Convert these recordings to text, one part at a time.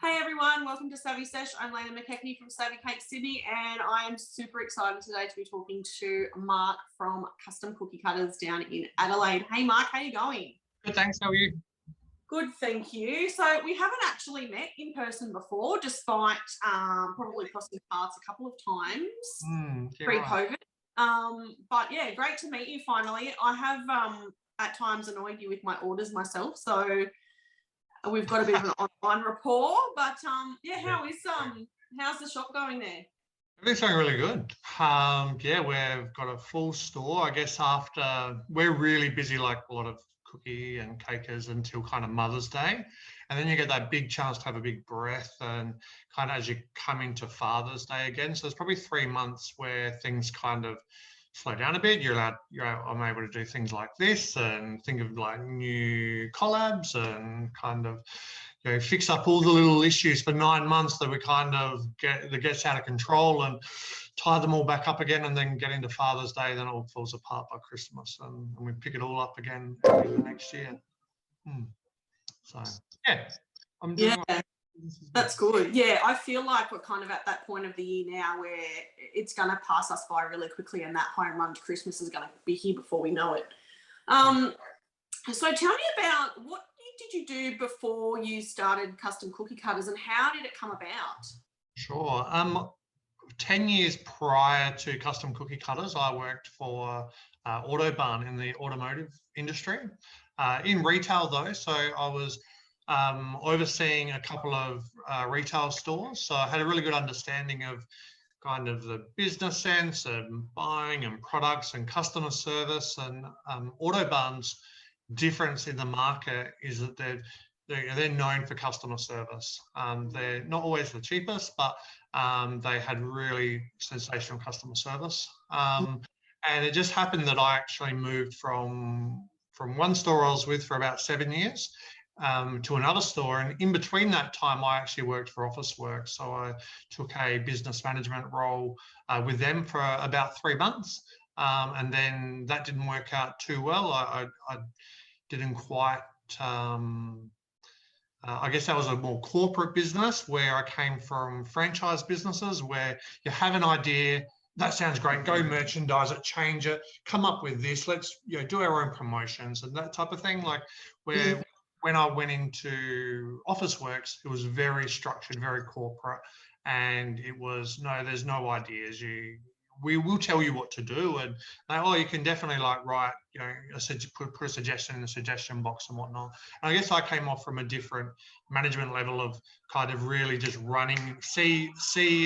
Hey everyone, welcome to Savvy Sesh. I'm Lena McKechnie from Savvy Cake Sydney, and I am super excited today to be talking to Mark from Custom Cookie Cutters down in Adelaide. Hey Mark, how are you going? Good, thanks. How are you? Good, thank you. So we haven't actually met in person before, despite probably crossing paths a couple of times pre-COVID. Right. But yeah, great to meet you finally. I have at times annoyed you with my orders myself, so we've got a bit of an online rapport. But yeah, how's the shop going there? Everything's going really good. Yeah, we've got a full store. I guess after we're really busy, like a lot of cookie and cakers, until kind of Mother's Day, and then you get that big chance to have a big breath and kind of as you come into Father's Day again. So there's probably 3 months where things kind of slow down a bit. I'm able to do things like this and think of like new collabs and kind of, fix up all the little issues for 9 months that we kind of gets out of control and tie them all back up again, and then get into Father's Day. Then it all falls apart by Christmas, and we pick it all up again the next year. So yeah, I'm doing. Yeah. That's good. Yeah, I feel like we're kind of at that point of the year now where it's going to pass us by really quickly, and that home run to Christmas is going to be here before we know it. So tell me about what did you do before you started Custom Cookie Cutters, and how did it come about? Sure. 10 years prior to Custom Cookie Cutters, I worked for Autobarn in the automotive industry, in retail though. So I was overseeing a couple of retail stores. So I had a really good understanding of kind of the business sense and buying and products and customer service. And Autobarn's difference in the market is that they're known for customer service. They're not always the cheapest, but they had really sensational customer service. And it just happened that I actually moved from one store I was with for about 7 years to another store, and in between that time I actually worked for Officeworks. So I took a business management role with them for about 3 months, and then that didn't work out too well. I didn't quite I guess that was a more corporate business, where I came from franchise businesses where you have an idea, that sounds great, go merchandise it, change it, come up with this, let's do our own promotions and that type of thing. Like when I went into Officeworks, it was very structured, very corporate, and it was there's no ideas. We will tell you what to do, and you can definitely write, put a suggestion in the suggestion box and whatnot. And I guess I came off from a different management level of kind of really just running, see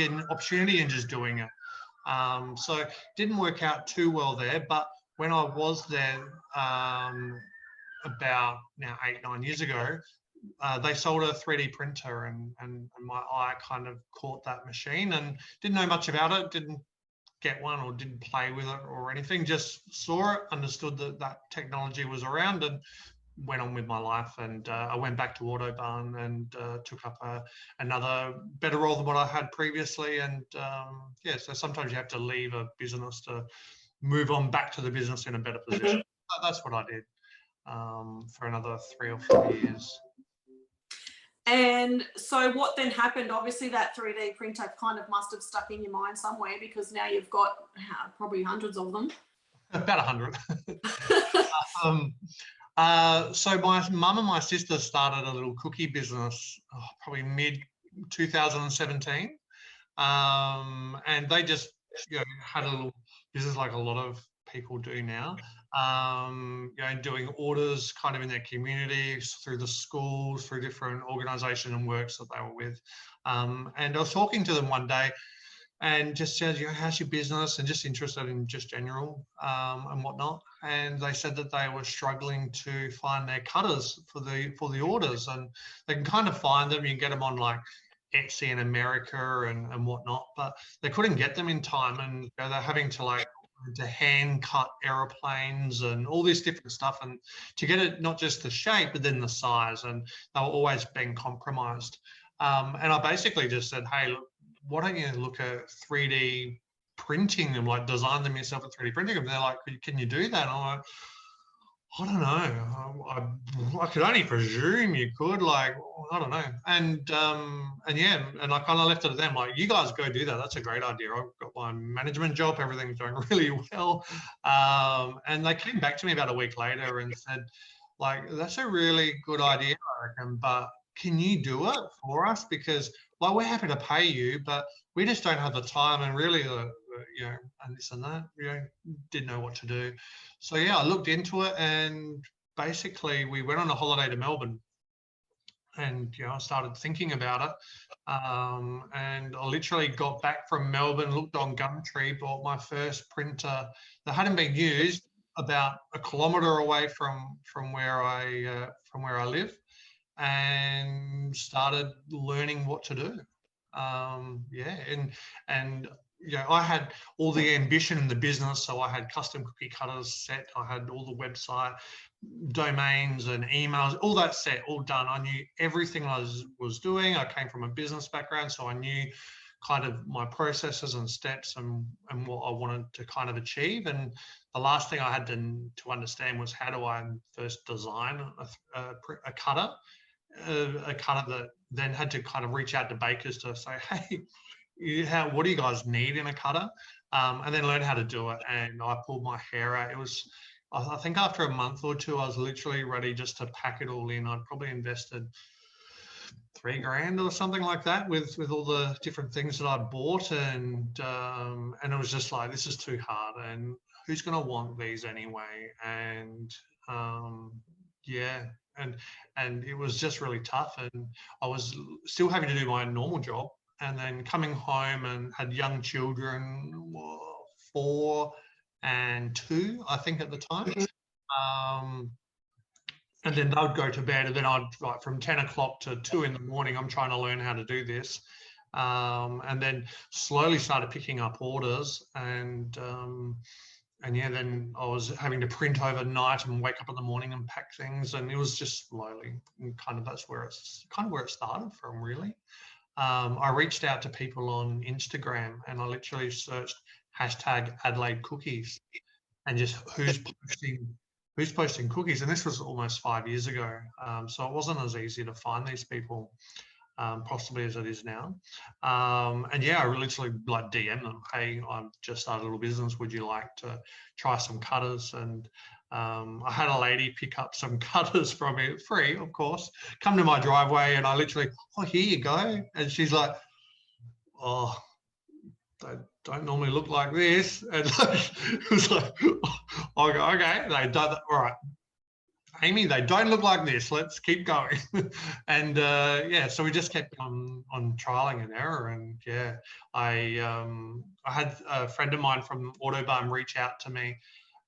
an opportunity and just doing it. So it didn't work out too well there, but when I was there about now 8-9 years ago, they sold a 3D printer, and my eye kind of caught that machine, and didn't know much about it, didn't get one or didn't play with it or anything, just saw it, understood that technology was around, and went on with my life. And I went back to Autobarn and took up another better role than what I had previously. And so sometimes you have to leave a business to move on back to the business in a better position. That's what I did for another 3 or 4 years. And so what then happened? Obviously that 3D printer kind of must have stuck in your mind somewhere, because now you've got probably hundreds of them. About 100. So my mum and my sister started a little cookie business probably mid-2017. And they just had a little business like a lot of people do now, doing orders kind of in their community, through the schools, through different organisations and works that they were with. And I was talking to them one day and just said, how's your business, and just interested in just general and whatnot. And they said that they were struggling to find their cutters for the orders, and they can kind of find them. You can get them on like Etsy in America and whatnot, but they couldn't get them in time, and they're having to to hand cut aeroplanes and all this different stuff, and to get it not just the shape but then the size, and they were always being compromised. And I basically just said, hey, look, why don't you look at 3D printing them, design them yourself at 3D printing them? They're like, can you do that? And I'm like, I don't know. I could only presume you could, like, I don't know. And yeah, and I kind of left it to them, like, you guys go do that. That's a great idea. I've got my management job. Everything's going really well. And they came back to me about a week later and said, like, that's a really good idea, I reckon, but can you do it for us? Because, like, we're happy to pay you, but we just don't have the time and really, you know, and this and that, you know, didn't know what to do. So yeah, I looked into it, and basically we went on a holiday to Melbourne, and I started thinking about it. And I literally got back from Melbourne, looked on Gumtree, bought my first printer that hadn't been used, about a kilometre away from where I live, and started learning what to do. Yeah, and I had all the ambition in the business, so I had custom cookie cutters set, I had all the website domains and emails, all that set, all done. I knew everything I was doing. I came from a business background, so I knew kind of my processes and steps and what I wanted to kind of achieve. And the last thing I had to understand was, how do I first design a cutter that then had to kind of reach out to bakers to say, hey, what do you guys need in a cutter? And then learn how to do it. And I pulled my hair out. It was, I think after a month or two, I was literally ready just to pack it all in. I'd probably invested $3,000 or something like that with all the different things that I bought. And it was just like, this is too hard. And who's going to want these anyway? And yeah, and it was just really tough. And I was still having to do my normal job, and then coming home and had young children, 4 and 2, I think at the time. And then they'd go to bed, and then I'd, like, from 10 o'clock to 2 in the morning, I'm trying to learn how to do this. And then slowly started picking up orders, and yeah, then I was having to print overnight and wake up in the morning and pack things, and it was just slowly, and kind of that's where it's kind of where it started from, really. I reached out to people on Instagram, and I literally searched hashtag Adelaide cookies, and just who's posting cookies. And this was almost 5 years ago, so it wasn't as easy to find these people, possibly, as it is now. And yeah, I literally like DM them, hey, I've just started a little business, would you like to try some cutters? And I had a lady pick up some cutters from me, free, of course, come to my driveway, and I literally, oh, here you go. And she's like, oh, they don't normally look like this. And it was like, oh, okay, they don't, all right, Amy, they don't look like this. Let's keep going. And yeah, so we just kept on trialing and error. And yeah, I had a friend of mine from Autobarn reach out to me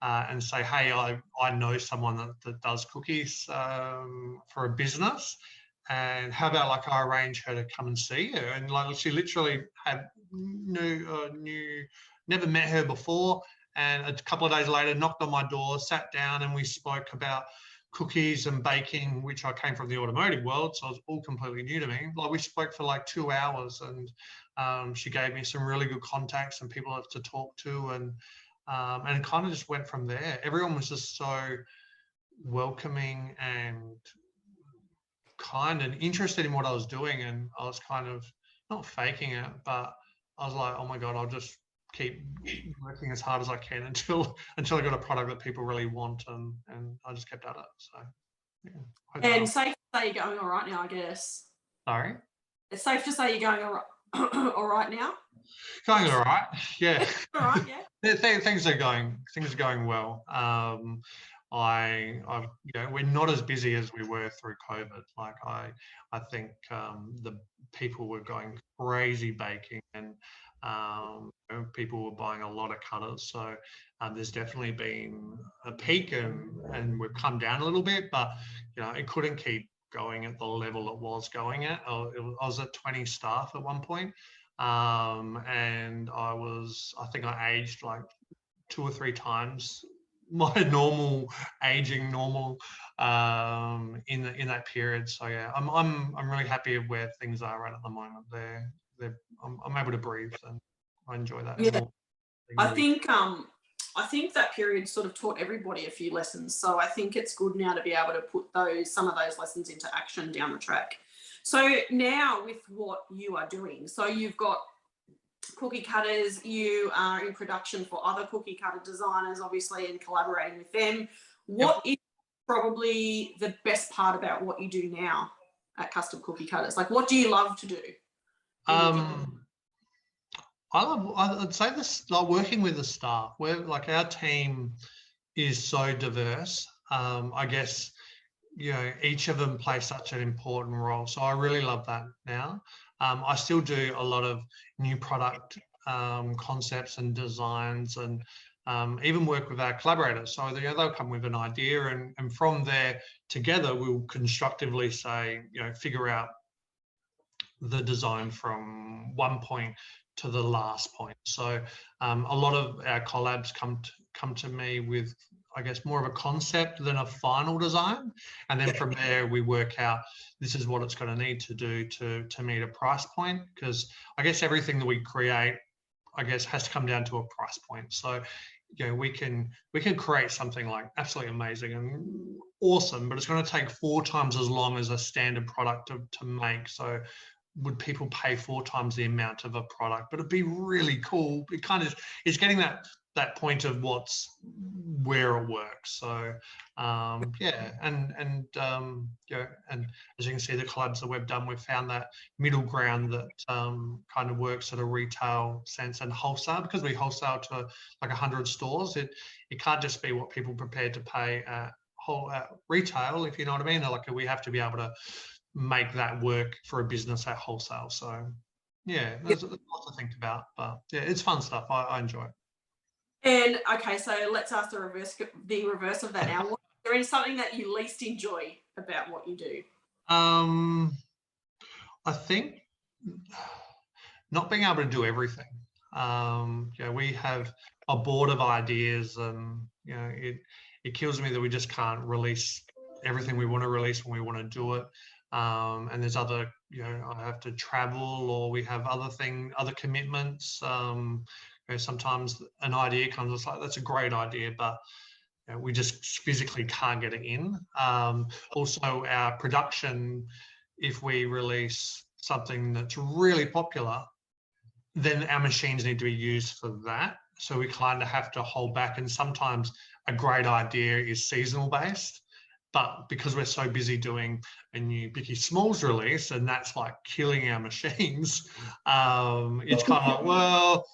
and say, hey, I know someone that does cookies for a business. And how about, like, I arrange her to come and see you? And like, she literally had never met her before. And a couple of days later, knocked on my door, sat down, and we spoke about cookies and baking, which I came from the automotive world, so it was all completely new to me. Like, we spoke for like 2 hours, and she gave me some really good contacts and people to talk to, and it kind of just went from there. Everyone was just so welcoming and kind and interested in what I was doing, and I was kind of not faking it, but I was like, oh my God, I'll just keep working as hard as I can until I got a product that people really want, and I just kept at it. So yeah. And safe to say you're going all right now, I guess. Sorry? It's safe to say you're going all right now? Going all right, yeah. All right, yeah. Things are going well. We're not as busy as we were through COVID. Like, I think the people were going crazy baking, and people were buying a lot of cutters. So there's definitely been a peak, and we've come down a little bit, but it couldn't keep going at the level it was going at. I was at 20 staff at one point, and I think I aged like 2 or 3 times my normal aging in that period. So yeah, I'm really happy with where things are right at the moment. I'm able to breathe, and I enjoy that. Yeah. I think I think that period sort of taught everybody a few lessons. So I think it's good now to be able to put some of those lessons into action down the track. So now with what you are doing, so you've got cookie cutters, you are in production for other cookie cutter designers, obviously, and collaborating with them. What is probably the best part about what you do now at Custom Cookie Cutters? Like, what do you love to do? I'd say this, like working with the staff, where like our team is so diverse. I guess, you know, each of them play such an important role. So I really love that now. I still do a lot of new product concepts and designs, and even work with our collaborators. So they'll come with an idea, and from there together we'll constructively say, you know, figure out the design from one point to the last point. So a lot of our collabs come to me with, I guess, more of a concept than a final design, and then from there we work out this is what it's going to need to do to meet a price point, because I guess everything that we create, I guess, has to come down to a price point. So, you know, we can create something like absolutely amazing and awesome, but it's going to take 4 times as long as a standard product to make. So would people pay 4 times the amount of a product? But it'd be really cool. It kind of is getting that point of where it works. So yeah, and you know, and as you can see, the collabs that we've done, we've found that middle ground that kind of works at a retail sense and wholesale, because we wholesale to like 100 stores. It can't just be what people are prepared to pay at retail, if you know what I mean. Like, we have to be able to make that work for a business at wholesale. So yeah, there's lots to think about, but yeah, it's fun stuff. I enjoy it. And okay, so let's ask the reverse of that now. Is there something that you least enjoy about what you do? I think not being able to do everything. Yeah, we have a board of ideas, and you know, it kills me that we just can't release everything we want to release when we want to do it. And there's other, you know, I have to travel, or we have other commitments. You know, sometimes an idea comes, it's like, that's a great idea, but you know, we just physically can't get it in. Also, our production, if we release something that's really popular, then our machines need to be used for that. So we kind of have to hold back. And sometimes a great idea is seasonal based, but because we're so busy doing a new Bicky Smalls release, and that's like killing our machines, it's kind of like, well,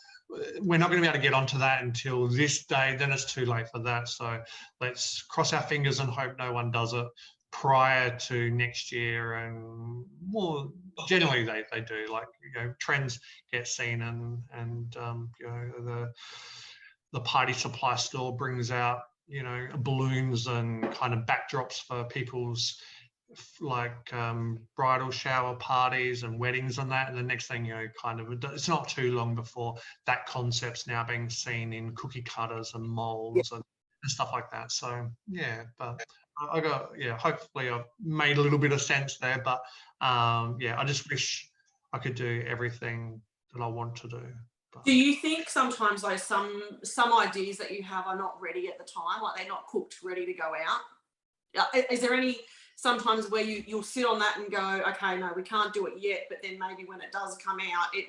we're not going to be able to get onto that until this day, then it's too late for that. So let's cross our fingers and hope no one does it prior to next year. And more generally they do, like, you know, trends get seen, and you know, the party supply store brings out, you know, balloons and kind of backdrops for people's like bridal shower parties and weddings and that, and the next thing, you know, kind of, it's not too long before that concept's now being seen in cookie cutters and molds and stuff like that. So yeah, but I got, yeah, hopefully I've made a little bit of sense there, but yeah, I just wish I could do everything that I want to do. Do you think sometimes though some ideas that you have are not ready at the time, like they're not cooked, ready to go out? Is there any sometimes where you'll sit on that and go, okay, no, we can't do it yet, but then maybe when it does come out, it,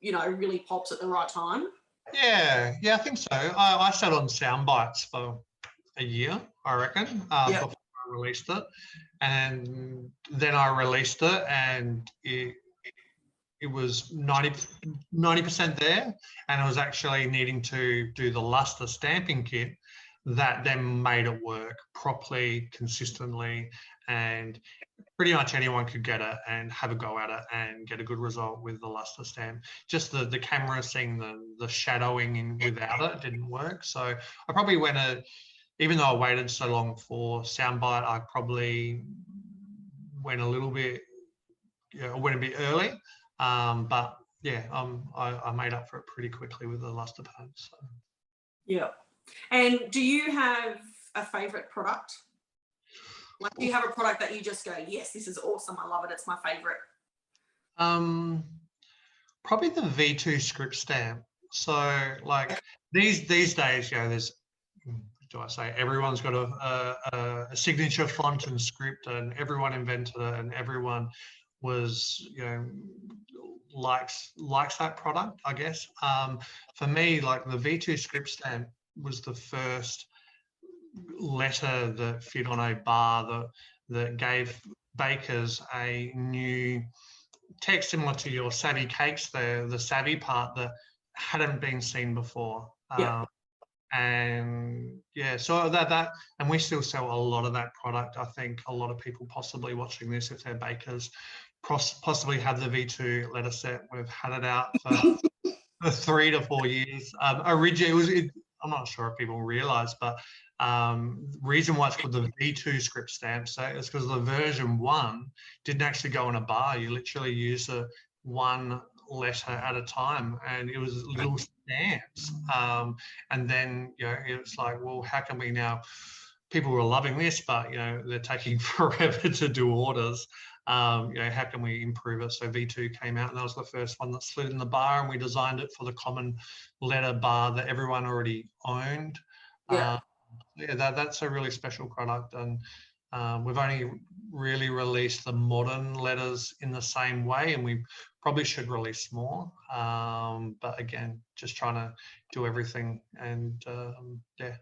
you know, really pops at the right time? Yeah, I think so. I sat on sound bites for a year, I reckon, before I released it, and then I released it, and it was 90% there, and it was actually needing to do the luster stamping kit that then made it work properly, consistently, and pretty much anyone could get it and have a go at it and get a good result with the luster stamp. Just the camera seeing the shadowing in without it didn't work. So I probably even though I waited so long for soundbite, I probably went a little bit, went a bit early. But yeah, I made up for it pretty quickly with the luster pad. So. Yeah. And do you have a favorite product? Like, do you have a product that you just go, yes, this is awesome, I love it, it's my favorite? Probably the V2 script stamp. So like These days, there's, do I say, everyone's got a signature font and script, and everyone invented it, and everyone was, likes that product, I guess. For me, like the V2 script stamp was the first letter that fit on a bar that gave bakers a new text similar to your savvy cakes, the savvy part that hadn't been seen before. And so that and we still sell a lot of that product. I think a lot of people possibly watching this, if they're bakers, possibly have the V2 letter set. We've had it out for 3 to 4 years. Originally, I'm not sure if people realise, but reason why it's called the V2 script stamp, so it's because the version 1 didn't actually go in a bar. You literally use one letter at a time, and it was little stamps. And then it was like, well, how can we now? People were loving this, but they're taking forever to do orders. How can we improve it? So V2 came out, and that was the first one that slid in the bar, and we designed it for the common letter bar that everyone already owned. That's a really special product, and we've only really released the modern letters in the same way, and we probably should release more. But again, just trying to do everything, and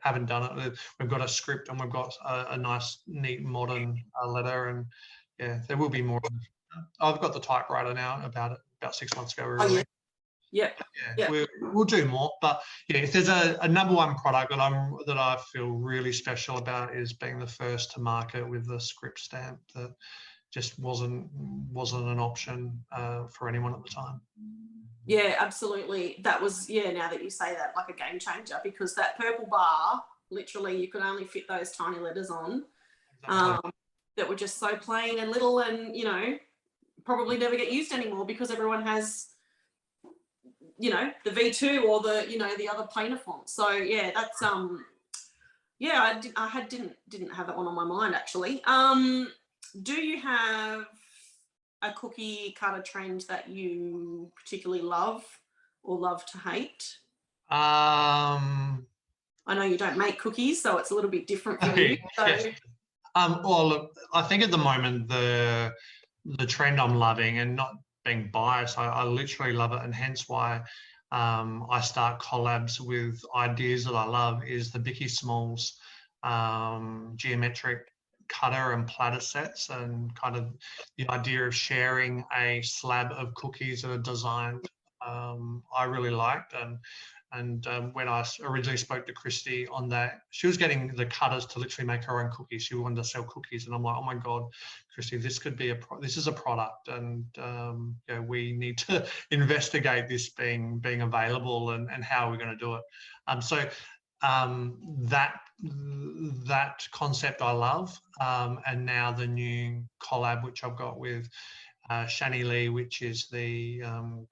haven't done it. We've got a script, and we've got a nice, neat, modern letter, and there will be more. I've got the typewriter now. About 6 months ago. We'll do more. But if there's a number one product that I feel really special about, is being the first to market with the script stamp that just wasn't an option for anyone at the time. Yeah, absolutely. That was, now that you say that, like a game changer, because that purple bar, literally you could only fit those tiny letters on. Exactly. That were just so plain and little, and probably never get used anymore because everyone has the V2 or the other plainer font. So that's I didn't have that one on my mind, actually. Do you have a cookie cutter trend that you particularly love or love to hate? I know you don't make cookies, so it's a little bit different for you. So. Yes. Well, look, I think at the moment the trend I'm loving, and not being biased, I literally love it, and hence why I start collabs with ideas that I love, is the Bicky Smalls geometric cutter and platter sets, and kind of the idea of sharing a slab of cookies that are designed I really liked. And when I originally spoke to Christy on that, she was getting the cutters to literally make her own cookies. She wanted to sell cookies, and I'm like, oh my God, Christy, this could be this is a product, and we need to investigate this being available, and how we're going to do it. So that concept I love, and now the new collab which I've got with Shani Lee, which is the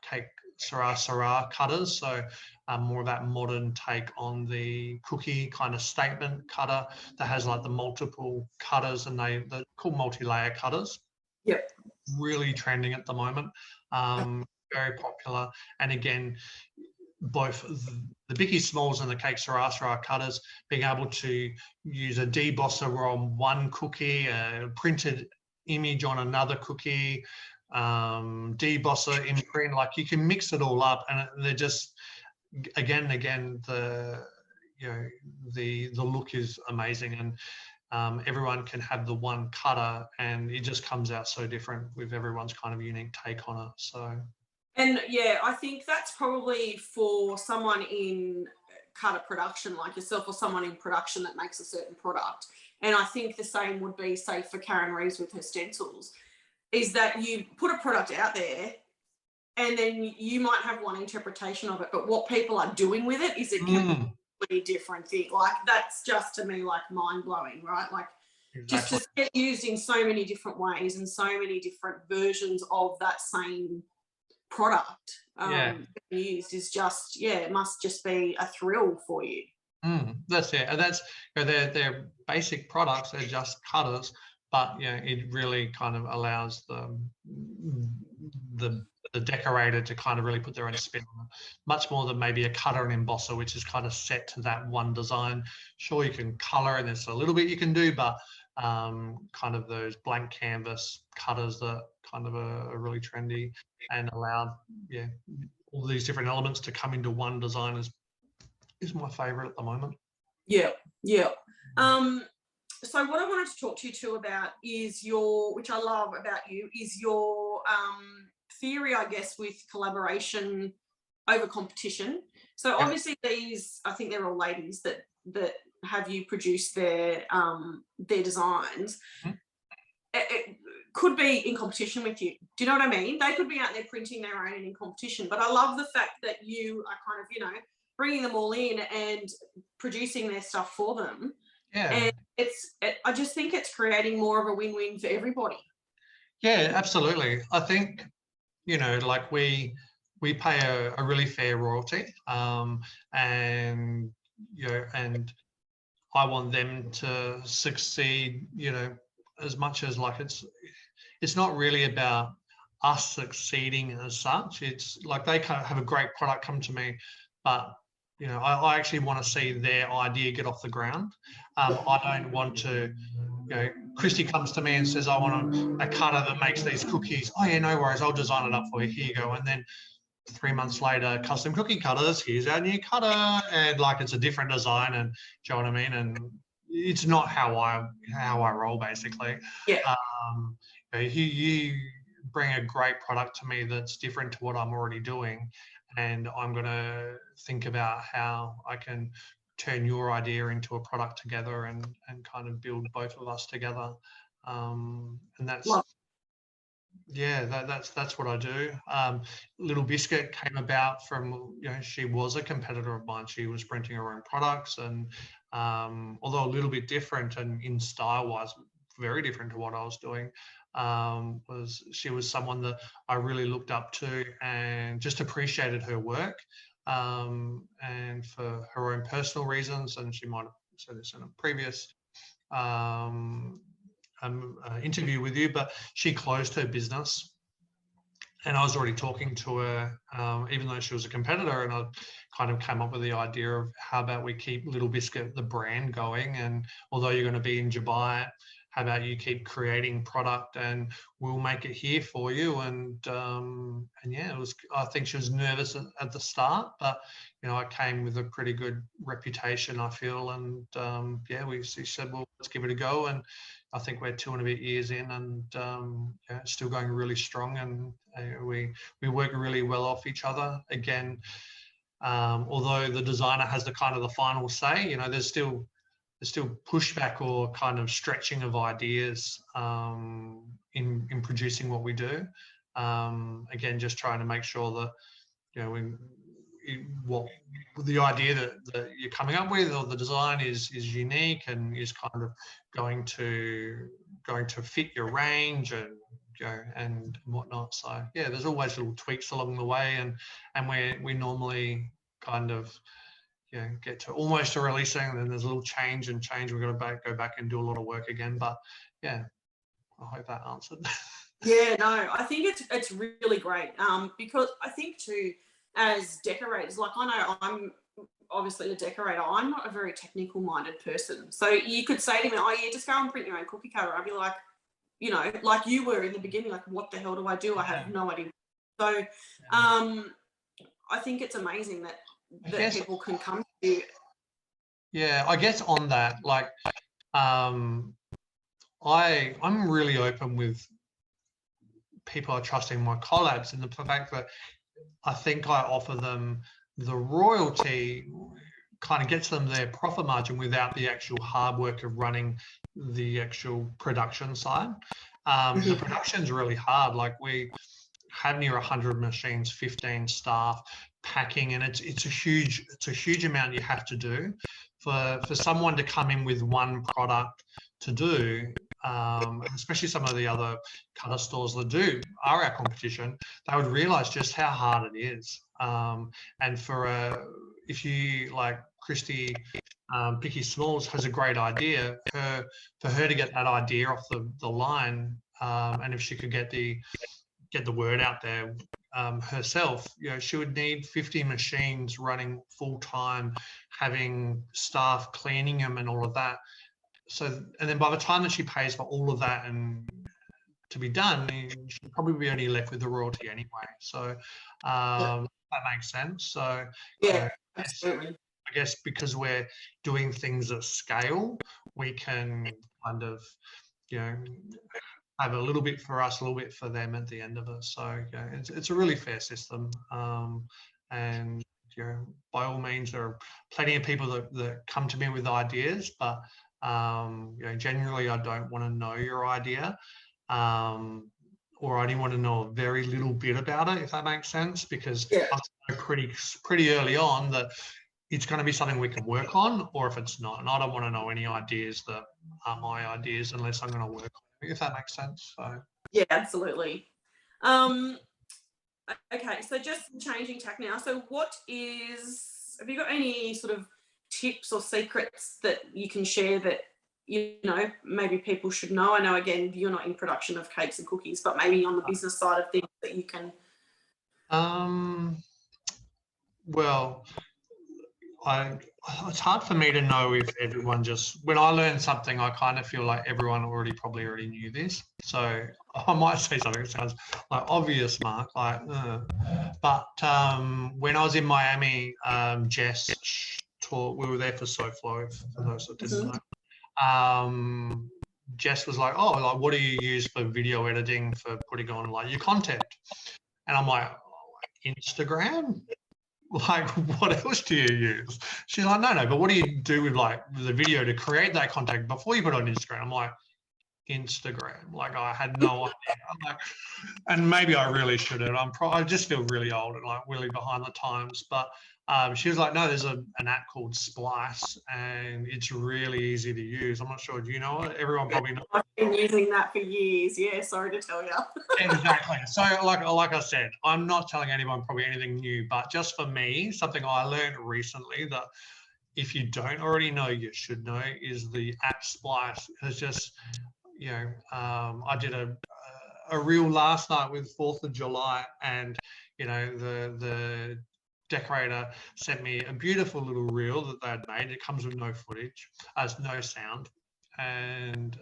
cake Sarah cutters, so more of that modern take on the cookie kind of statement cutter that has like the multiple cutters, and they're called multi-layer cutters. Yep. Really trending at the moment, very popular. And again, both the Bicky Smalls and the Cake Sarah cutters being able to use a debosser on one cookie, a printed image on another cookie, debosser imprint, like you can mix it all up, and they're just again the look is amazing, and everyone can have the one cutter, and it just comes out so different with everyone's kind of unique take on it. So, and I think that's probably for someone in cutter production like yourself, or someone in production that makes a certain product. And I think the same would be, say, for Karen Reeves with her stencils, is that you put a product out there, and then you might have one interpretation of it, but what people are doing with it is a completely different thing. Like, that's just, to me, like mind-blowing, right? Like, exactly. Just to get used in so many different ways and so many different versions of that same product used is just, it must just be a thrill for you. That's it. And that's, they're basic products, they're just cutters, but it really kind of allows the the decorator to kind of really put their own spin on it, much more than maybe a cutter and embosser, which is kind of set to that one design. Sure, you can color and there's a little bit you can do, but kind of those blank canvas cutters that kind of are really trendy and allow, yeah, all these different elements to come into one design is my favorite at the moment. Yeah. So what I wanted to talk to you too about is which I love about you, is your theory, I guess, with collaboration over competition. So obviously these, I think they're all ladies that have you produce their designs. Mm-hmm. It could be in competition with you. Do you know what I mean? They could be out there printing their own and in competition, but I love the fact that you are kind of, you know, bringing them all in and producing their stuff for them. Yeah. And I just think it's creating more of a win-win for everybody. Yeah, absolutely. I think, you know, like we pay a really fair royalty, and, you know, and I want them to succeed, you know, as much as like it's not really about us succeeding as such. It's like they kind of have a great product come to me, but you know, I actually want to see their idea get off the ground. I don't want to, you know, Christy comes to me and says, I want a cutter that makes these cookies. Oh yeah, no worries, I'll design it up for you. Here you go. And then 3 months later, custom cookie cutters, here's our new cutter. And like, it's a different design, and do you know what I mean? And it's not how I roll, basically. Yeah. You bring a great product to me that's different to what I'm already doing, and I'm going to think about how I can turn your idea into a product together and kind of build both of us together. And that's, yeah, that's what I do. Little Biscuit came about from, you know, she was a competitor of mine. She was printing her own products, and although a little bit different and in style wise, very different to what I was doing, she was someone that I really looked up to and just appreciated her work, and for her own personal reasons, and she might have said this in a previous interview with you, but she closed her business, and I was already talking to her, even though she was a competitor, and I kind of came up with the idea of how about we keep Little Biscuit, the brand, going, and although you're going to be in Dubai, how about you keep creating product and we'll make it here for you. And yeah, it was, I think she was nervous at the start, but you know, I came with a pretty good reputation, I feel, and yeah, she said, well, let's give it a go. And I think we're 2 and a bit years in, and yeah, it's still going really strong, and we work really well off each other. Again, although the designer has the kind of the final say, you know, there's still pushback or kind of stretching of ideas in producing what we do. Again, just trying to make sure that, you know, what the idea that you're coming up with or the design is unique and is kind of going to fit your range and, you know, and whatnot. So yeah, there's always little tweaks along the way, and we normally kind of, you know, get to almost to releasing, and then there's a little change. We've got to go back and do a lot of work again. But yeah, I hope that answered. Yeah, no, I think it's really great, because I think too, as decorators, like I know I'm obviously a decorator, I'm not a very technical minded person. So you could say to me, oh yeah, just go and print your own cookie cutter. I'd be like, you know, like you were in the beginning, like what the hell do I do? I have no idea. So I think it's amazing that people can come to you. Yeah, I guess on that, like, I'm really open with people I trust in my collabs, and the fact that I think I offer them the royalty kind of gets them their profit margin without the actual hard work of running the actual production side. The production's really hard. Like, we have near 100 machines, 15 staff, packing, and it's a huge amount you have to do for someone to come in with one product to do, especially some of the other cutter stores that are our competition. They would realize just how hard it is, and if you, like Christy, Picky Smalls has a great idea, for her to get that idea off the line, and if she could get the word out there, herself, she would need 50 machines running full time, having staff cleaning them and all of that. So, and then by the time that she pays for all of that and to be done, she'll probably be only left with the royalty anyway. So that makes sense. So absolutely. I guess because we're doing things at scale, we can kind of, have a little bit for us, a little bit for them at the end of it. So it's a really fair system. And by all means, there are plenty of people that come to me with ideas, but generally I don't want to know your idea, or I only want to know a very little bit about it, if that makes sense, because I know pretty early on that it's going to be something we can work on, or if it's not. And I don't want to know any ideas that are my ideas unless I'm going to work on it, if that makes sense. So yeah, absolutely. Okay, so just changing tack now. So have you got any sort of tips or secrets that you can share that, maybe people should know? I know, again, you're not in production of cakes and cookies, but maybe on the business side of things that you can. Well, it's hard for me to know if everyone when I learn something, I kind of feel like everyone probably already knew this. So I might say something that sounds like obvious, Mark, but when I was in Miami, Jess taught, we were there for SoFlo, for those that didn't know. Jess was like, what do you use for video editing, for putting on your content? And I'm like, Instagram? What else do you use? She's like, no, but what do you do with the video to create that content before you put it on Instagram? I'm like, Instagram. I had no idea. And maybe I really shouldn't. I just feel really old and really behind the times. But she was like, no, there's an app called Splice, and it's really easy to use. I'm not sure. Do you know it? Everyone probably knows. I've been using that for years. Yeah, sorry to tell you. Exactly. So, like I said, I'm not telling anyone probably anything new, but just for me, something I learned recently that if you don't already know, you should know, is the app Splice. It's just, I did a reel last night with 4th of July, and the decorator sent me a beautiful little reel that they had made. It comes with no footage, no sound, and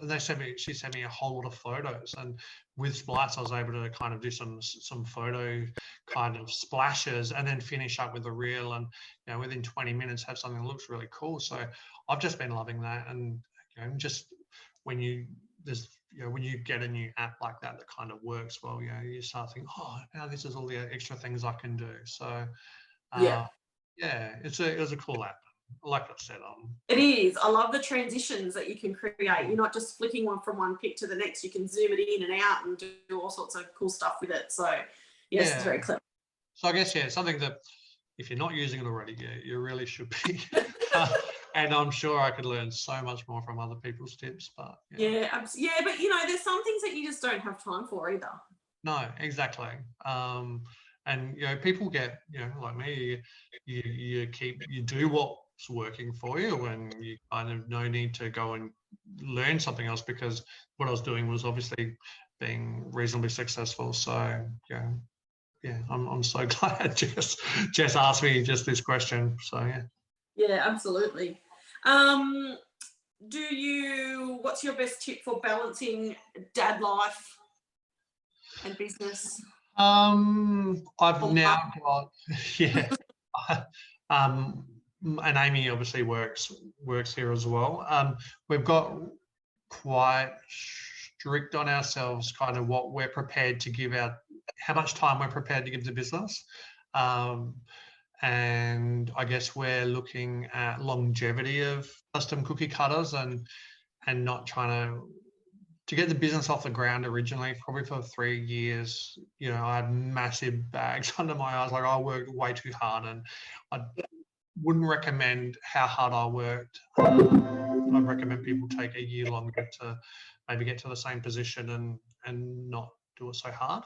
she sent me a whole lot of photos. And with Splice, I was able to kind of do some photo kind of splashes, and then finish up with a reel, and within 20 minutes have something that looks really cool. So I've just been loving that, and just when you get a new app like that kind of works well, you start thinking, now this is all the extra things I can do. So it was a cool app. Like I said, it is. I love the transitions that you can create. You're not just flicking one from one pic to the next. You can zoom it in and out and do all sorts of cool stuff with it. So yes, it's very clever. So I guess something that if you're not using it already, you really should be. And I'm sure I could learn so much more from other people's tips. But but there's some things that you just don't have time for either. No, exactly. And people get like me, you do what's working for you, and you kind of no need to go and learn something else, because what I was doing was obviously being reasonably successful. So I'm so glad Jess asked me just this question. So absolutely. What's your best tip for balancing dad life and business? I've now got and Amy obviously works here as well. We've got quite strict on ourselves, kind of what we're prepared to give how much time we're prepared to give the business. And I guess we're looking at longevity of custom cookie cutters, and not trying to get the business off the ground originally, probably for 3 years. I had massive bags under my eyes. I worked way too hard, and I wouldn't recommend how hard I worked. I'd recommend people take a year longer to maybe get to the same position and not do it so hard.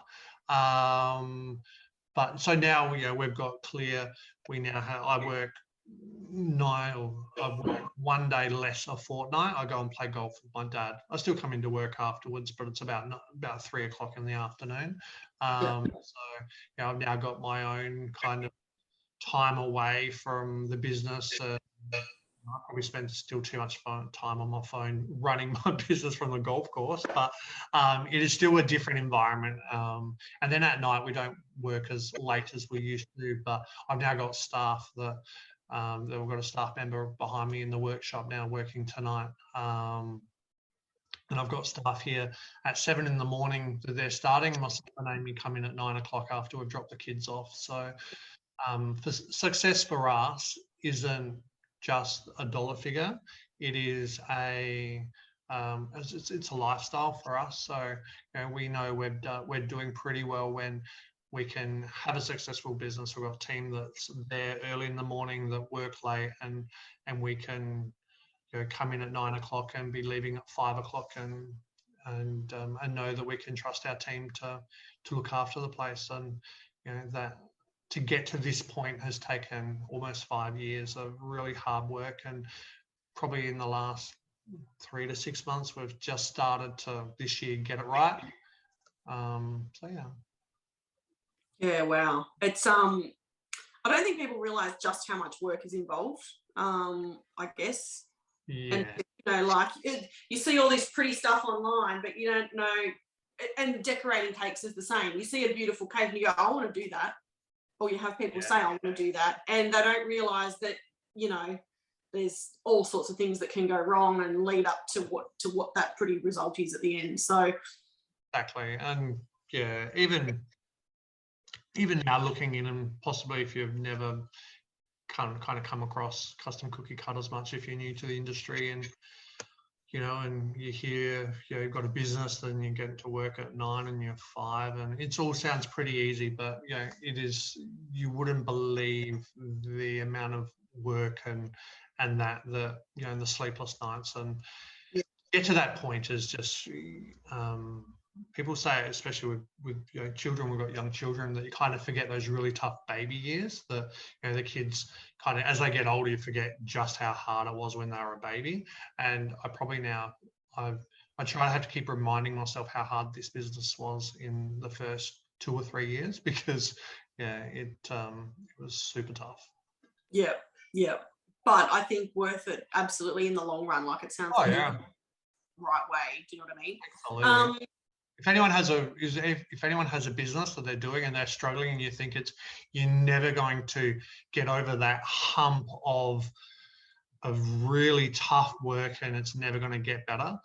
But so now we've got clear. I work no, I work 1 day less a fortnight. I go and play golf with my dad. I still come into work afterwards, but it's about 3 o'clock in the afternoon. So I've now got my own kind of time away from the business. I probably spend still too much time on my phone running my business from the golf course, but it is still a different environment. And then at night we don't work as late as we used to, but I've now got staff that we've got a staff member behind me in the workshop now working tonight. And I've got staff here at 7 in the morning that they're starting. Myself and Amy come in at 9 o'clock after we've dropped the kids off. So for success for us isn't just a dollar figure. It is it's a lifestyle for us. So we know we're doing pretty well when we can have a successful business. We've got a team that's there early in the morning that work late, and we can come in at 9 o'clock and be leaving at 5 o'clock, and know that we can trust our team to look after the place. And that to get to this point has taken almost 5 years of really hard work, and probably in the last 3 to 6 months we've just started to this year get it right. So yeah, wow. It's I don't think people realize just how much work is involved, I guess. Yeah. And like you see all this pretty stuff online, but you don't know. And decorating cakes is the same. You see a beautiful cake and you go, I want to do that. Or you have people say, I want to do that. And they don't realize that, there's all sorts of things that can go wrong and lead up to what that pretty result is at the end. So exactly. And yeah, even now looking in, and possibly if you've never kind of come across custom cookie cutters much, if you're new to the industry, and and you hear you've got a business, then you get to work at 9 and you're 5, and it all sounds pretty easy, but it is. You wouldn't believe the amount of work and the sleepless nights, and get to that point is just people say, especially with children, we've got young children, that you kind of forget those really tough baby years. That the kids kind of, as they get older, you forget just how hard it was when they were a baby. And I probably now I try to have to keep reminding myself how hard this business was in the first 2 or 3 years, because it was super tough. Yeah. But I think worth it absolutely in the long run. Like it sounds like the right way. Do you know what I mean? Absolutely. If anyone has a business that they're doing and they're struggling, and you think you're never going to get over that hump of really tough work and it's never going to get better.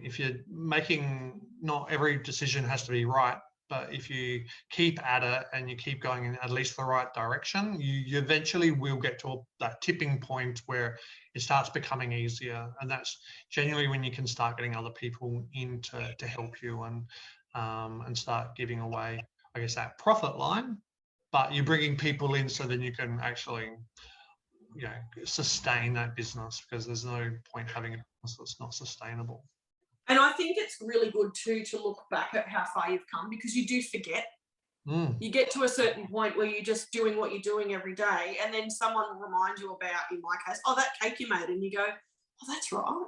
If you're making, not every decision has to be right, but if you keep at it and you keep going in at least the right direction, you eventually will get to that tipping point where it starts becoming easier. And that's genuinely when you can start getting other people in to help you, and start giving away, I guess, that profit line. But you're bringing people in so then you can actually sustain that business, because there's no point having a business that's not sustainable. And I think it's really good too to look back at how far you've come, because you do forget. You get to a certain point where you're just doing what you're doing every day, and then someone will remind you about, in my case, that cake you made, and you go, that's right.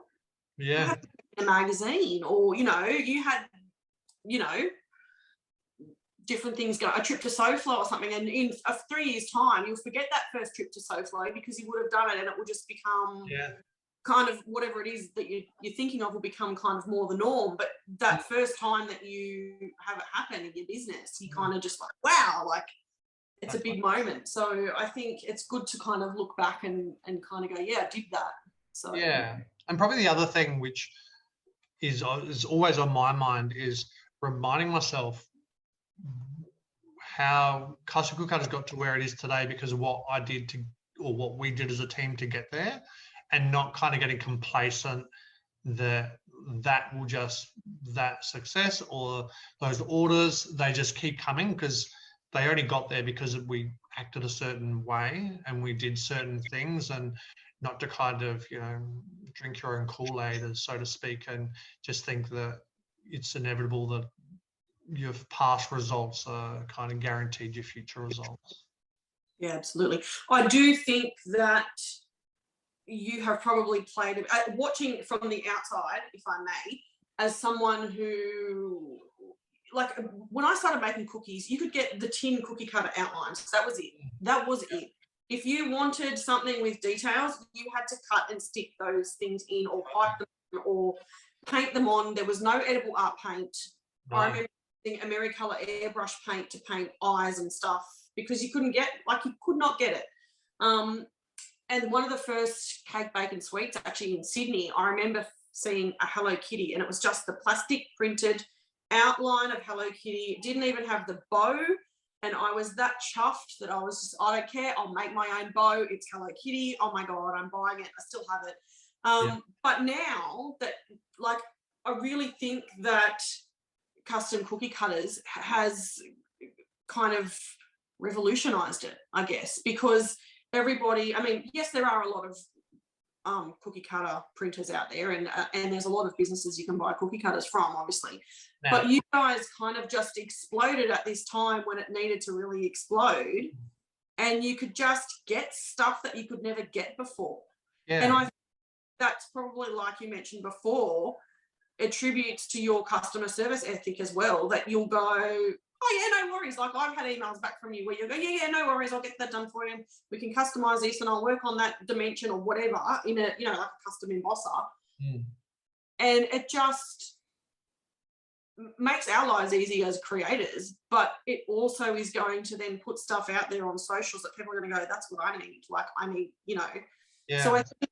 Yeah. I had a magazine, or you had different things go, a trip to SoFlo or something, and in 3 years' time you'll forget that first trip to SoFlo, because you would have done it, and it will just become kind of whatever it is that you're thinking of will become kind of more the norm. But that first time that you have it happen in your business, you kind of just like, wow, like it's a big moment. So I think it's good to kind of look back and kind of go, I did that. So and probably the other thing which is always on my mind is reminding myself how Custom Cook Cutters got to where it is today because of what I did or what we did as a team to get there, and not kind of getting complacent that success or those orders, they just keep coming because they only got there because we acted a certain way and we did certain things, and not to kind of, drink your own Kool-Aid, so to speak, and just think that it's inevitable that your past results are kind of guaranteed your future results. Yeah, absolutely. I do think that you have probably played, watching from the outside, if I may, as someone who, like, when I started making cookies, you could get the tin cookie cutter outlines. That was it. That was it. If you wanted something with details, you had to cut and stick those things in, or pipe them or paint them on. There was no edible art paint. No. I remember using AmeriColor airbrush paint to paint eyes and stuff, because you couldn't get, like, you could not get it. And one of the first cake, bake and sweets actually in Sydney, I remember seeing a Hello Kitty, and it was just the plastic printed outline of Hello Kitty. It didn't even have the bow. And I was that chuffed that I was just, I don't care, I'll make my own bow. It's Hello Kitty. Oh my God, I'm buying it. I still have it. But now that, like, I really think that custom cookie cutters has kind of revolutionized it, I guess, because everybody, I mean, yes, there are a lot of cookie cutter printers out there, and there's a lot of businesses you can buy cookie cutters from, obviously. No. But you guys kind of just exploded at this time when it needed to really explode, and you could just get stuff that you could never get before. Yeah. And I think that's probably, like you mentioned before, attributes to your customer service ethic as well, that you'll go, oh yeah, no worries. Like, I've had emails back from you where you go, yeah, no worries, I'll get that done for you. We can customize this, and I'll work on that dimension or whatever in a, you know, like a custom embosser. And it just makes our lives easy as creators, but it also is going to then put stuff out there on socials that people are going to go, that's what I need. Like, I need, you know. Yeah. So I think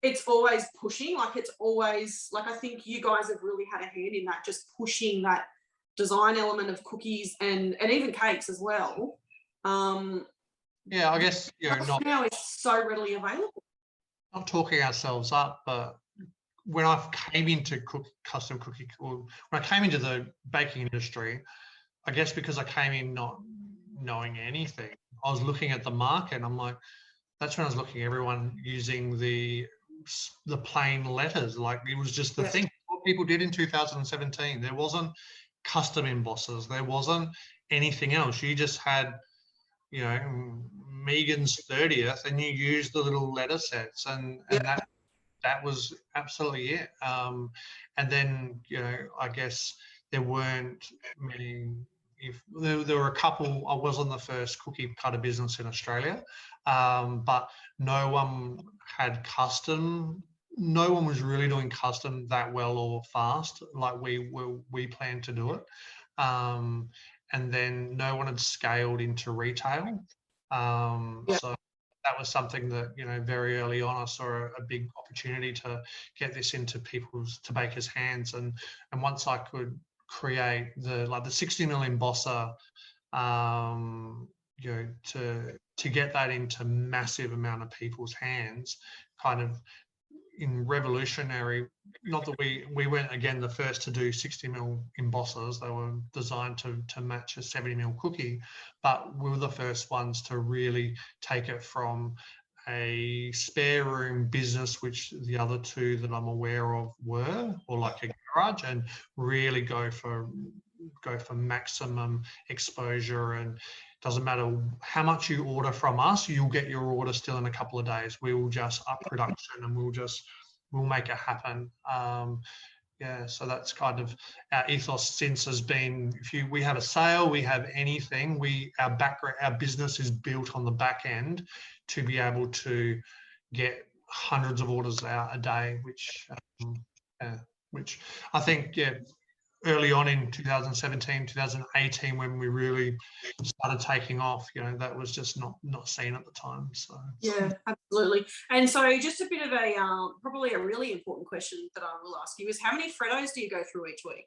it's always pushing, like, it's always, like, I think you guys have really had a hand in that, just pushing that design element of cookies and even cakes as well. Yeah, I guess, you know, not now it's so readily available. Not talking ourselves up, but when I came into custom cookie, or when I came into the baking industry, I guess because I came in not knowing anything, I was looking at the market, and I'm like, that's when I was looking at everyone using the plain letters. Like, it was just the thing what people did in 2017. There wasn't custom embossers, there wasn't anything else. You just had, you know, Megan's 30th, and you used the little letter sets, and that was absolutely it. And then, you know, I guess there weren't many. If there were a couple, I was on the first cookie cutter business in Australia, but no one had custom. No one was really doing custom that well or fast like we planned to do it. And then no one had scaled into retail. So that was something that, you know, very early on I saw a big opportunity to get this into to bakers' hands. And once I could create the 60 mil embosser, you know, to get that into massive amount of people's hands, kind of in revolutionary, not that we weren't again the first to do 60 mil embossers. They were designed to match a 70 mil cookie, but we were the first ones to really take it from a spare room business, which the other two that I'm aware of were, or like a garage, and really go for maximum exposure. And doesn't matter how much you order from us, you'll get your order still in a couple of days. We will just up production, and we'll make it happen. Yeah, so that's kind of our ethos since has been, we have a sale, we have anything, our business is built on the back end to be able to get hundreds of orders out a day, which I think, early on in 2017, 2018, when we really started taking off, you know, that was just not seen at the time. So yeah, absolutely. And so just a bit of a probably a really important question that I will ask you is, how many Freddos do you go through each week?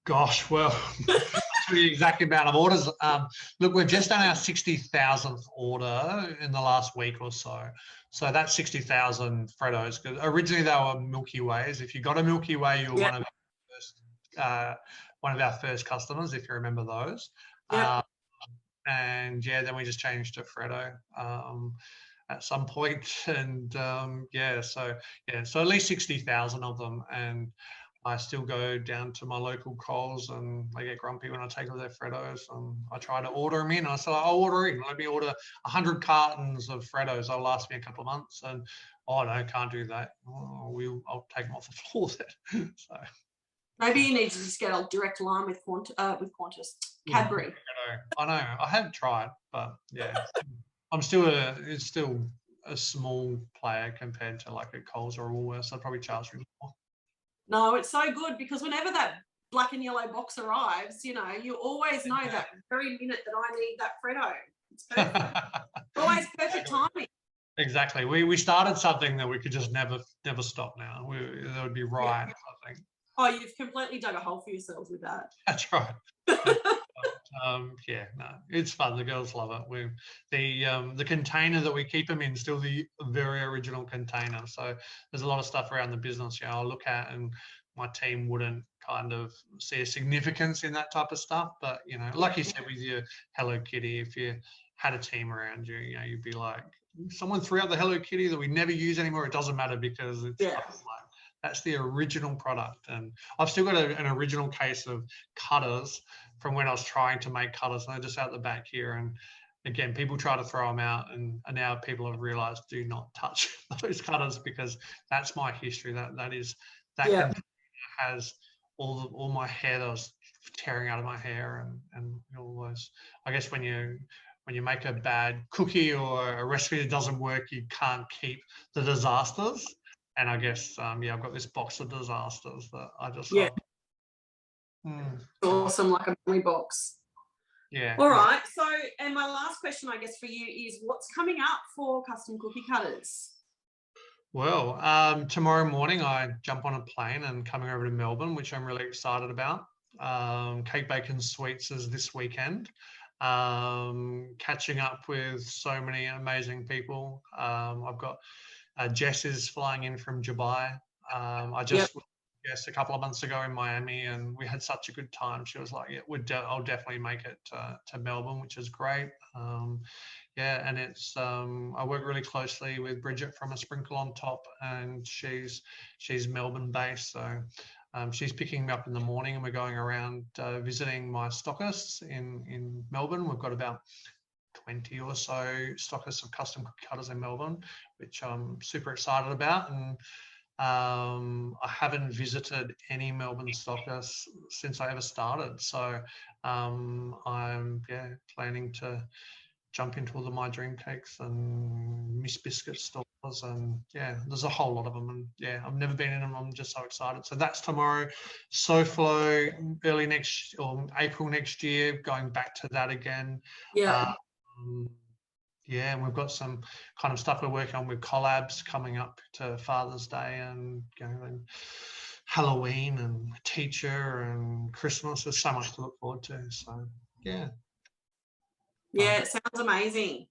Gosh, well, the exact amount of orders. Look, we've just done our 60,000th order in the last week or so. So that's 60,000 Freddos. Because originally they were Milky Ways. If you got a Milky Way, you were one of our first customers, if you remember those. And then we just changed to Freddo at some point. And so at least 60,000 of them. And I still go down to my local Coles and they get grumpy when I take all their Freddos, and I try to order them in. I said, I'll order in. Let me order 100 cartons of Freddos. They'll last me a couple of months. And, oh, no, can't do that. Oh, I'll take them off the floor then. So maybe you need to just get a direct line with Qantas, Cadbury. I know. I have tried, but yeah, it's still a small player compared to like a Coles or a Woolworths. I'd probably charge me more. No, it's so good because whenever that black and yellow box arrives, you always know that very minute that I need that Freddo. It's perfect. Always perfect timing. Exactly. We started something that we could just never stop now. That would be right, I think. Oh, you've completely dug a hole for yourselves with that. That's right. Yeah, no, it's fun. The girls love it. The container that we keep them in still the very original container. So there's a lot of stuff around the business, I'll look at, and my team wouldn't kind of see a significance in that type of stuff. But like you said with your Hello Kitty, if you had a team around you, you'd be like, someone threw out the Hello Kitty that we never use anymore. It doesn't matter because it's like, that's the original product. And I've still got an original case of cutters from when I was trying to make cutters, and they're just out the back here. And again, people try to throw them out, and now people have realized do not touch those cutters because that's my history. That container has all my hair that was tearing out of my hair, and all those. I guess when you make a bad cookie or a recipe that doesn't work, you can't keep the disasters. And I guess, I've got this box of disasters that I just love. Awesome, like a memory box. Yeah. All right. So, and my last question, I guess, for you is what's coming up for Custom Cookie Cutters? Well, tomorrow morning I jump on a plane and coming over to Melbourne, which I'm really excited about. Cake Bacon Sweets is this weekend. Catching up with so many amazing people. I've got Jess is flying in from Dubai. I just was a couple of months ago in Miami, and we had such a good time. She was like, "Yeah, I'll definitely make it to Melbourne," which is great. And it's I work really closely with Bridget from A Sprinkle on Top, and she's Melbourne based, so she's picking me up in the morning, and we're going around visiting my stockists in Melbourne. We've got about 20 or so stockists of custom cookie cutters in Melbourne, which I'm super excited about. And I haven't visited any Melbourne stockists since I ever started. So I'm planning to jump into all of my dream cakes and Miss Biscuit stores, and there's a whole lot of them, and I've never been in them. I'm just so excited. So that's tomorrow. SoFlo early April next year, going back to that again. And we've got some kind of stuff we're working on with collabs coming up to Father's Day and Halloween and teacher and Christmas. There's so much to look forward to. So it sounds amazing.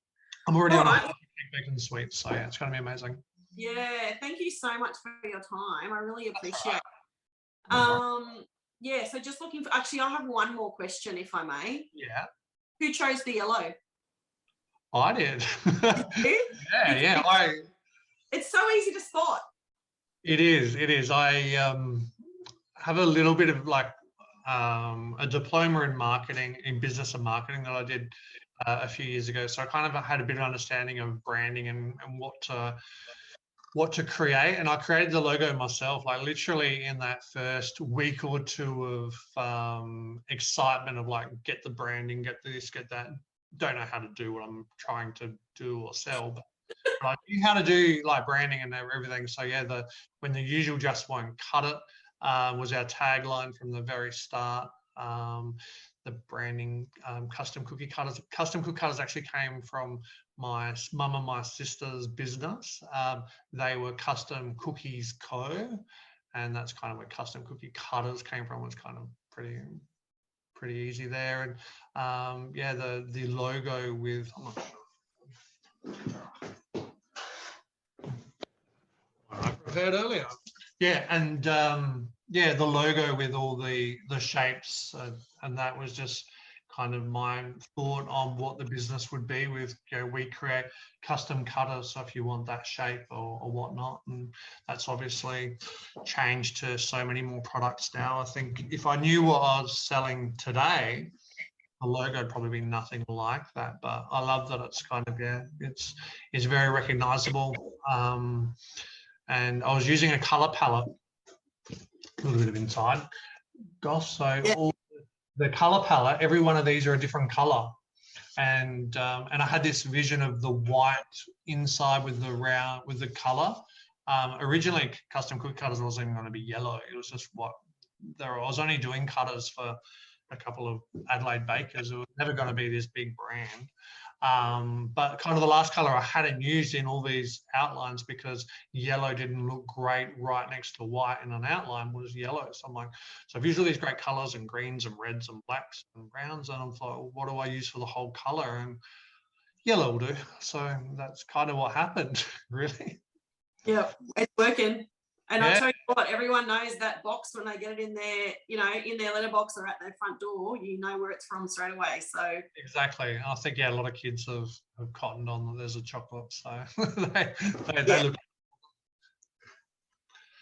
I'm already on a Cake Bacon Sweets, so it's going to be amazing. Yeah, thank you so much for your time. I really appreciate it. So just looking for, actually, I have one more question, if I may. Yeah. Who chose the yellow? I did. It's so easy to spot. It is. I have a little bit of a diploma in business and marketing that I did a few years ago. So I kind of had a bit of understanding of branding and what to create. And I created the logo myself, literally in that first week or two of excitement of get the branding, get this, get that. Don't know how to do what I'm trying to do or sell, but I knew how to do branding and everything. So when the usual just won't cut it was our tagline from the very start. The branding, custom cookie cutters. Custom cookie cutters actually came from my mum and my sister's business. They were Custom Cookies Co, and that's kind of where custom cookie cutters came from. Was kind of pretty easy there. And the logo with I prepared earlier. The logo with all the shapes, and that was just kind of my thought on what the business would be with, we create custom cutters, so if you want that shape or whatnot, and that's obviously changed to so many more products now. I think if I knew what I was selling today, the logo would probably be nothing like that, but I love that it's kind of, it's very recognizable. And I was using a color palette, a little bit of inside goss, so all the color palette, every one of these are a different color, and I had this vision of the white inside with the round with the color. Originally, custom cookie cutters wasn't even going to be yellow. It was just what I was only doing cutters for a couple of Adelaide bakers. It was never going to be this big brand. But kind of the last color I hadn't used in all these outlines, because yellow didn't look great right next to white in an outline, was yellow. So I'm like, so I've used all these great colors and greens and reds and blacks and browns, and I'm like, well, what do I use for the whole color? And yellow will do. So that's kind of what happened, really. Yeah, it's working. And I tell you what, everyone knows that box when they get it in their, in their letterbox or at their front door, you know where it's from straight away. So exactly. I think, a lot of kids have cottoned on that there's a chocolate. So they look.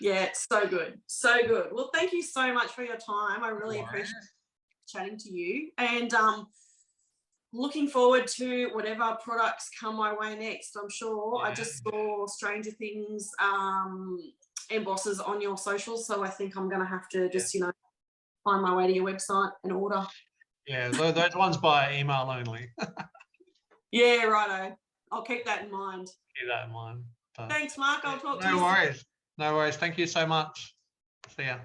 Yeah, it's so good. So good. Well, thank you so much for your time. I really appreciate chatting to you. And looking forward to whatever products come my way next. I'm sure I just saw Stranger Things embosses on your socials, so I think I'm going to have to just find my way to your website and order. Yeah, those ones by email only. Yeah, righto. I'll keep that in mind. Keep that in mind. Thanks, Mark. I'll talk to you. No worries. No worries. Thank you so much. See ya.